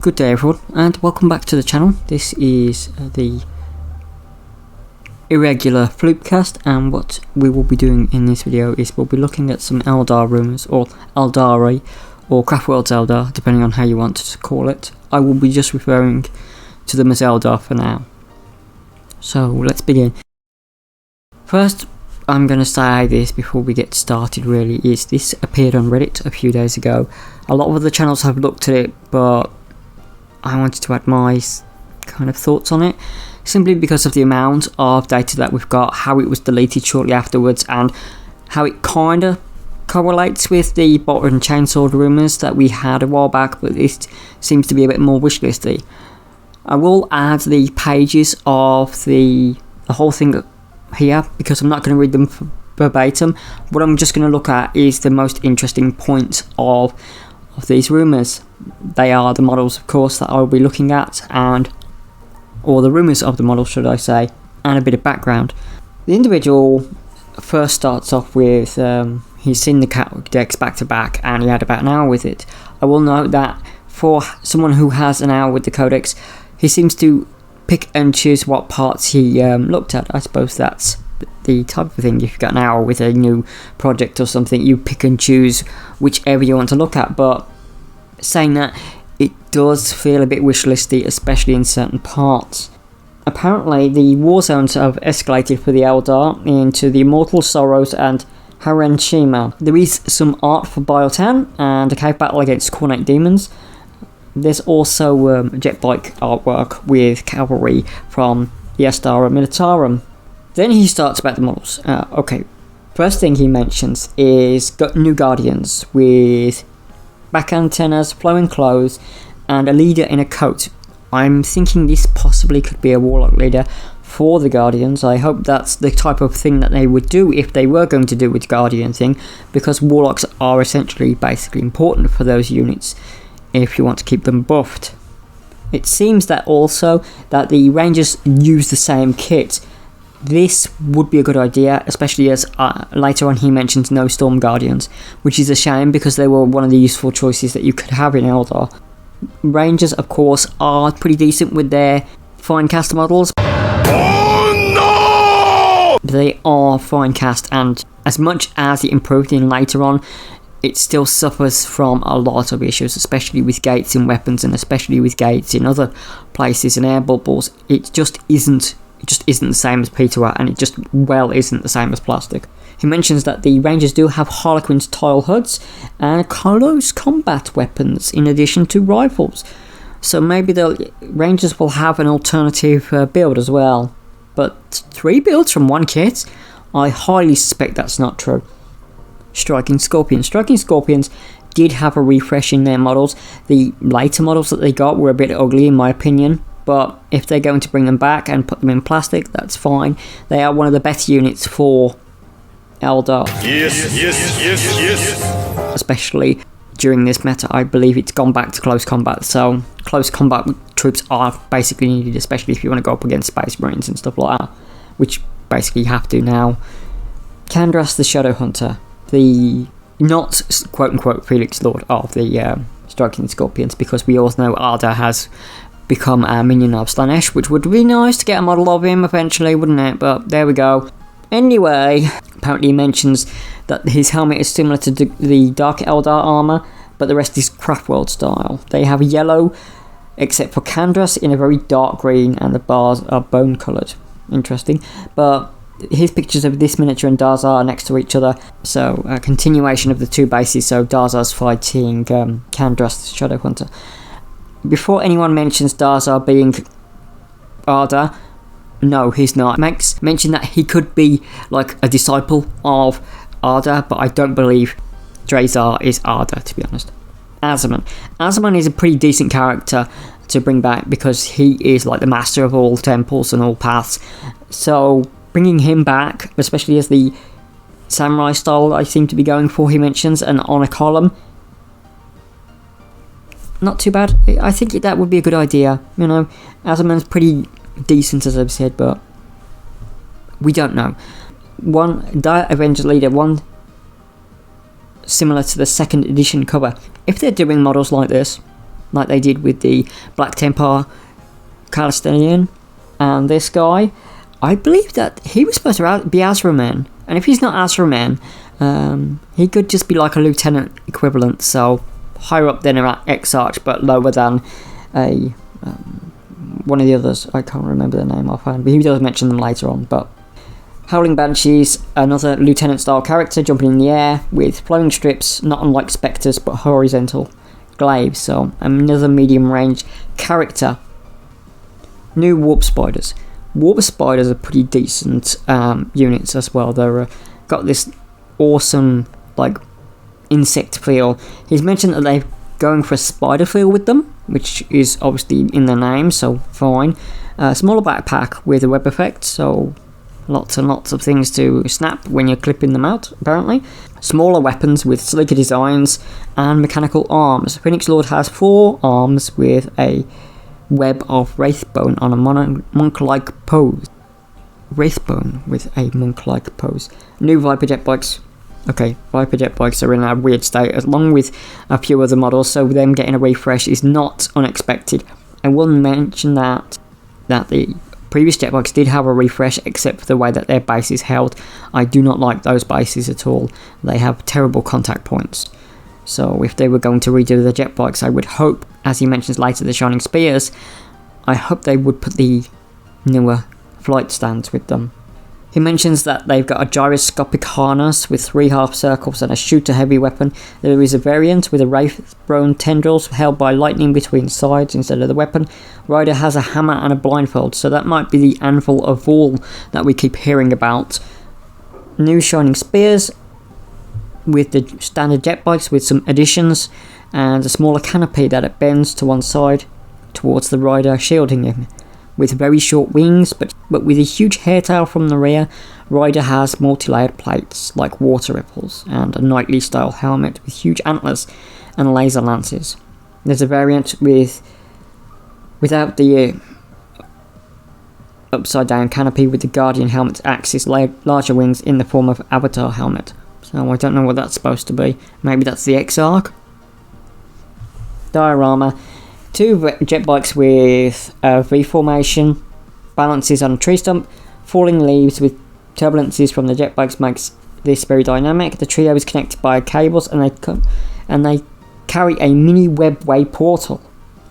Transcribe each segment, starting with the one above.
Good day everyone, and welcome back to the channel. This is the irregular Floopcast, and what we will be doing in this video is we'll be looking at some Eldar Rumors, or Aeldari, or Craftworld's Eldar, depending on how you want to call it. I will be just referring to them as Eldar for now. So let's begin. First, I'm going to say this before we get started really, is this appeared on Reddit a few days ago. A lot of other channels have looked at it, but I wanted to add my kind of thoughts on it, simply because of the amount of data that we've got, how it was deleted shortly afterwards, and how it kind of correlates with the bolt and chainsword rumours that we had a while back, but this seems to be a bit more wishlisty. I will add the pages of the whole thing here, because I'm not going to read them verbatim. What I'm just going to look at is the most interesting points of these rumours. They are the models, of course, that I'll be looking at, or the rumours of the models, should I say, and a bit of background. The individual first starts off with he's seen the cat decks back to back, and he had about an hour with it. I will note that for someone who has an hour with the codex, he seems to pick and choose what parts he looked at. I suppose that's the type of thing. If you've got an hour with a new project or something, you pick and choose whichever you want to look at. But saying that, it does feel a bit wishlisty, especially in certain parts. Apparently the war zones have escalated for the Eldar into the Immortal Sorrows and Haren Shima. There is some art for Biotan and a cave battle against Cornate demons. There's also jet bike artwork with cavalry from the Astara Militarum. Then he starts about the models. Okay, first thing he mentions is new Guardians with back antennas, flowing clothes, and a leader in a coat. I'm thinking this possibly could be a Warlock leader for the Guardians. I hope that's the type of thing that they would do if they were going to do with Guardian thing, because Warlocks are essentially basically important for those units if you want to keep them buffed. It seems that also that the Rangers use the same kit. This would be a good idea, especially as later on he mentions no Storm Guardians, which is a shame because they were one of the useful choices that you could have in Eldar. Rangers, of course, are pretty decent with their fine cast models. Oh no! They are fine cast, and as much as it improved in later on, it still suffers from a lot of issues, especially with gates in weapons and especially with gates in other places and air bubbles. It just isn't the same as P2R, and it just isn't the same as plastic. He mentions that the Rangers do have Harlequin's tile hoods and close combat weapons in addition to rifles. So maybe the Rangers will have an alternative build as well. But 3 builds from one kit? I highly suspect that's not true. Striking Scorpions. Striking Scorpions did have a refresh in their models. The later models that they got were a bit ugly in my opinion, but if they're going to bring them back and put them in plastic, that's fine. They are one of the better units for Eldar. Yes. Especially during this meta, I believe it's gone back to close combat, so close combat troops are basically needed, especially if you want to go up against Space Marines and stuff like that, which basically you have to now. Kandras the Shadow Hunter, the not quote-unquote Felix Lord of the Striking Scorpions, because we all know Arda has become a minion of Slanesh, which would be nice to get a model of him eventually, wouldn't it? But there we go. Anyway, apparently he mentions that his helmet is similar to the Dark Eldar armour, but the rest is Craftworld style. They have yellow, except for Kandras in a very dark green, and the bars are bone coloured. Interesting. But his pictures of this miniature and Darzar are next to each other, so a continuation of the two bases, so Darzar's fighting Kandras the Shadow Hunter. Before anyone mentions Darzar being Arda, no, he's not. Makes mention that he could be like a disciple of Arda, but I don't believe Drazar is Arda, to be honest. Azaman is a pretty decent character to bring back because he is like the master of all temples and all paths. So bringing him back, especially as the samurai style I seem to be going for, he mentions, and on a column, not too bad. I think that would be a good idea. You know, Azaman's pretty decent, as I've said, but we don't know. One Avengers leader, one similar to the second edition cover. If they're doing models like this, like they did with the Black Templar Calistinian. And this guy, I believe that he was supposed to be Azraman, and if he's not Azraman, he could just be like a lieutenant equivalent, so higher up than an Exarch, but lower than a one of the others. I can't remember the name offhand, but he does mention them later on. But Howling Banshees, another lieutenant style character jumping in the air with flowing strips, not unlike Spectres but horizontal glaives, so another medium range character. New Warp Spiders. Warp Spiders are pretty decent units as well. They're got this awesome like insect feel. He's mentioned that they're going for a spider feel with them, which is obviously in the name, so fine. Smaller backpack with a web effect, so lots and lots of things to snap when you're clipping them out, apparently. Smaller weapons with sleeker designs and mechanical arms. Phoenix Lord has 4 arms with a web of Wraithbone on a monk-like pose. Wraithbone with a monk-like pose. New Viper jet bikes. Okay, Viper jet bikes are in a weird state, along with a few other models, so them getting a refresh is not unexpected. I will mention that the previous jet bikes did have a refresh, except for the way that their base is held. I do not like those bases at all. They have terrible contact points. So if they were going to redo the jet bikes, I would hope, as he mentions later, the Shining Spears, I hope they would put the newer flight stands with them. He mentions that they've got a gyroscopic harness with 3 half circles and a shooter heavy weapon. There is a variant with a wraith-thrown tendrils held by lightning between sides instead of the weapon. Rider has a hammer and a blindfold, so that might be the Anvil of All that we keep hearing about. New Shining Spears with the standard jet bikes with some additions, and a smaller canopy that it bends to one side towards the rider, shielding him. With very short wings, but with a huge hairtail from the rear, Rider has multi-layered plates like water ripples and a knightly style helmet with huge antlers and laser lances. There's a variant without the upside down canopy with the Guardian helmet's axis larger wings in the form of Avatar helmet. So I don't know what that's supposed to be. Maybe that's the Exarch. Diorama. 2 jet bikes with a V formation, balances on a tree stump, falling leaves with turbulences from the jet bikes makes this very dynamic. The trio is connected by cables and they carry a mini webway portal.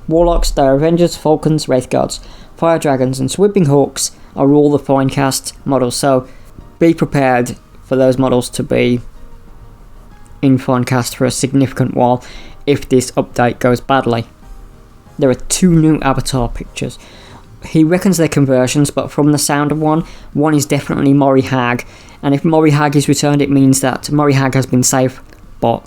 Warlocks, their Avengers, Falcons, Wraithguards, Fire Dragons and Swooping Hawks are all the Finecast models, so be prepared for those models to be in Finecast for a significant while if this update goes badly. There are 2 new avatar pictures. He reckons they're conversions, but from the sound of one is definitely Mori Hag, and if Mori Hag is returned, it means that Mori Hag has been saved by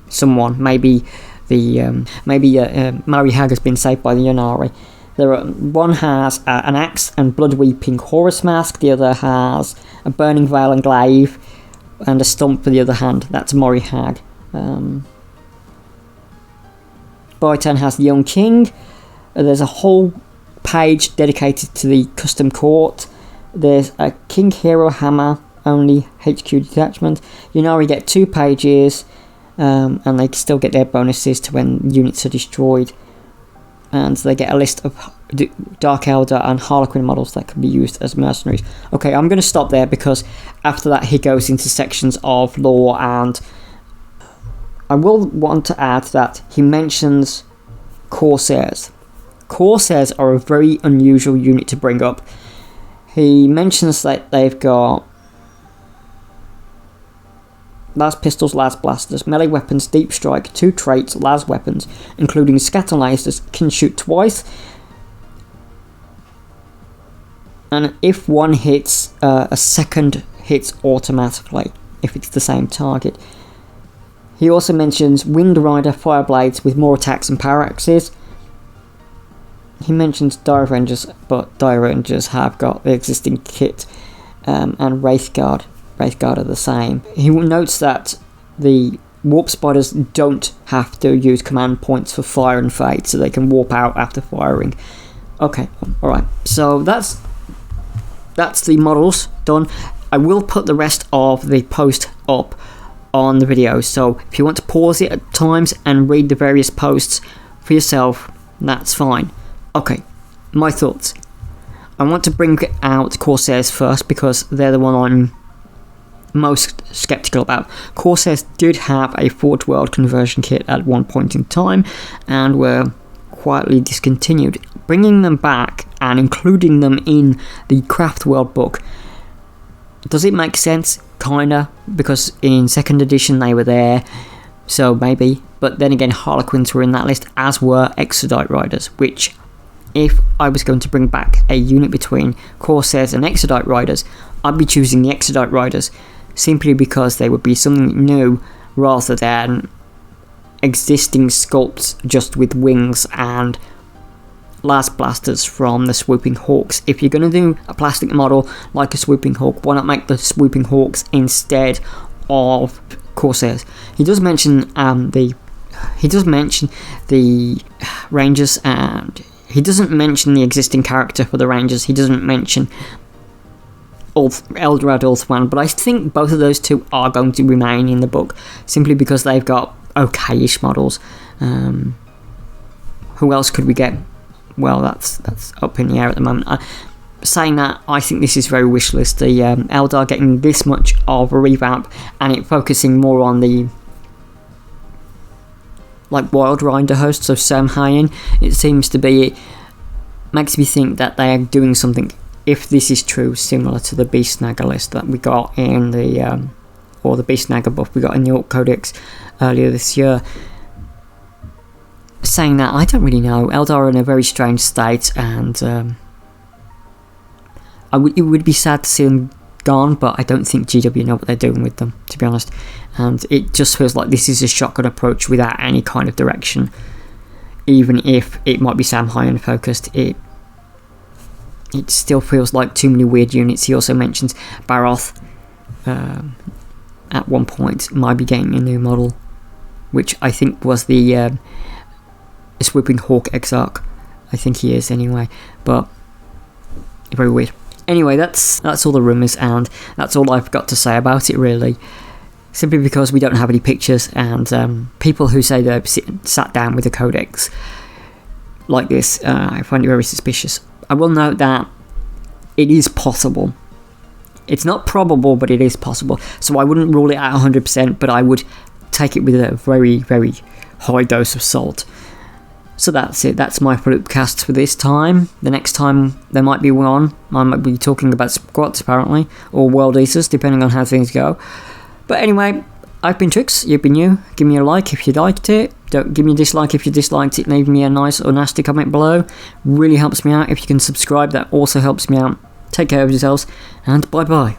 someone. Maybe Mori Hag has been saved by the Ynnari. One has an axe and blood-weeping Horus mask. The other has a burning veil and glaive, and a stump for the other hand. That's Mori Hag. Byton has the Young King. There's a whole page dedicated to the custom court. There's a King Hero Hammer, only HQ detachment. Ynnari get 2 pages, and they still get their bonuses to when units are destroyed. And they get a list of Dark Elder and Harlequin models that can be used as mercenaries. Okay, I'm going to stop there because after that he goes into sections of lore, and I will want to add that he mentions Corsairs. Corsairs are a very unusual unit to bring up. He mentions that they've got las pistols, las blasters, melee weapons, deep strike, 2 traits, las weapons, including scatter lasers, can shoot twice, and if one hits, a second hits automatically if it's the same target. He also mentions Wind Rider Fireblades with more attacks and power axes. He mentions Dire Avengers, but Dire Avengers have got the existing kit, and Wraithguard. Wraithguard are the same. He notes that the Warp Spiders don't have to use command points for fire and fade, so they can warp out after firing. Okay, alright. So that's the models done. I will put the rest of the post up on the video, so if you want to pause it at times and read the various posts, for yourself, that's fine. Okay, my thoughts. I want to bring out Corsairs first because they're the one I'm most skeptical about. Corsairs did have a Forge World conversion kit at one point in time and were quietly discontinued. Bringing them back and including them in the Craft World book, does it make sense? Kinda, because in 2nd edition they were there, so maybe. But then again, Harlequins were in that list, as were Exodite Riders, which, if I was going to bring back a unit between Corsairs and Exodite Riders, I'd be choosing the Exodite Riders, simply because they would be something new rather than existing sculpts just with wings and las blasters from the Swooping Hawks. If you're going to do a plastic model like a Swooping Hawk, why not make the Swooping Hawks instead of Corsairs? He does mention the Rangers, and he doesn't mention the existing character for the Rangers. He doesn't mention Eldar Ulthwan, but I think both of those two are going to remain in the book simply because they've got okay-ish models. Who else could we get? Well, that's up in the air at the moment. Saying that, I think this is very wishlist. The Eldar getting this much of a revamp and it focusing more on the Wild Rider hosts of Samhain, it seems to be, makes me think that they are doing something, if this is true, similar to the Beast Snagger list that we got in the or the Beast Snagger buff we got in the Orc Codex earlier this year. Saying that, I don't really know. Eldar are in a very strange state, and it would be sad to see them gone, but I don't think GW know what they're doing with them, to be honest. And it just feels like this is a shotgun approach without any kind of direction. Even if it might be Samhain focused, it still feels like too many weird units. He also mentions Baroth at one point might be getting a new model, which I think was the Swooping Hawk Exarch. I think he is anyway, but very weird. Anyway, that's all the rumours, and that's all I've got to say about it, really. Simply because we don't have any pictures, and people who say they've sat down with a codex like this, I find it very suspicious. I will note that it is possible. It's not probable, but it is possible. So I wouldn't rule it out 100%, but I would take it with a very, very high dose of salt. So that's it. That's my Floopcast for this time. The next time there might be one. I might be talking about squats, apparently, or World Eaters, depending on how things go. But anyway, I've been Trix, you've been you. Give me a like if you liked it. Don't give me a dislike if you disliked it. Leave me a nice or nasty comment below. Really helps me out. If you can subscribe, that also helps me out. Take care of yourselves, and bye bye.